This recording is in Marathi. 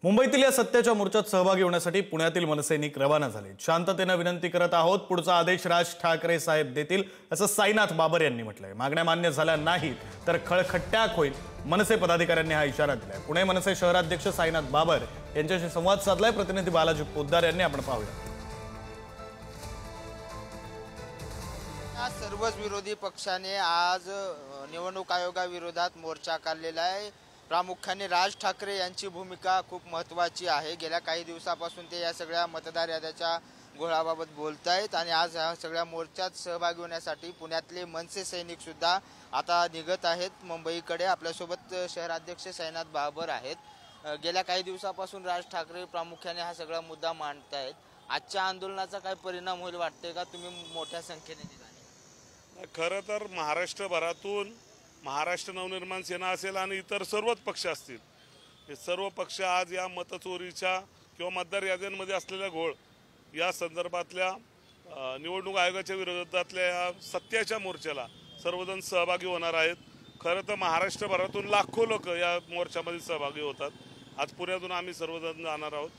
मुंबईतील या सत्याच्या मोर्चात सहभागी होण्यासाठी पुण्यातील मनसैनिक रवाना झाले। शांततेने विनंती करत आहोत, पुढचा आदेश राज ठाकरे साहेब देतील असं साईनाथ बाबर यांनी म्हटलंय। मागण्या मान्य झाल्या नाहीत तर खळखट्ट्याक होईल, मनसे पदाधिकाऱ्यांनी हा इशारा दिलाय। पुणे मनसे शहराध्यक्ष साईनाथ बाबर यांच्याशी संवाद साधलाय प्रतिनिधी बालाजी पोद्दार यांनी। आपण पाहूया। सर्वच विरोधी पक्षाने आज निवडणूक आयोगाविरोधात मोर्चा काढलेला आहे। प्रामुख्याने राज ठाकरे यांची भूमिका खूप महत्त्वाची आहे। गेल्या काही दिवसापासून ते या सगळ्या मतदार याद्याच्या घोळाबाबत बोलतायत आणि आज या सगळ्या मोर्चात सहभागी होण्यासाठी पुण्यातले मनसे सैनिक सुद्धा आता निघत आहेत मुंबईकडे। आपल्यासोबत शहराध्यक्ष साईनाथ बाबर आहेत। गेल्या काही दिवसापासून राज ठाकरे प्रामुख्याने हा सगळा मुद्दा मांडतायत। आजच्या आंदोलनाचा काय परिणाम होईल वाटते का? तुम्ही मोठ्या संख्येने निघाले। खरं तर महाराष्ट्रभरातून महाराष्ट्र नवनिर्माण सेना असेल आणि इतर सर्वच पक्ष असतील, हे सर्व पक्ष आज या मतचोरीच्या किंवा मतदार याद्यांमध्ये असलेल्या घोळ या संदर्भातल्या निवडणूक आयोगाच्या विरोधातल्या या सत्याच्या मोर्चाला सर्वजण सहभागी होणार आहेत। खरं तर महाराष्ट्रभरातून लाखो लोक या मोर्चामध्ये सहभागी होतात। आज पुण्यातून आम्ही सर्वजण जाणार आहोत।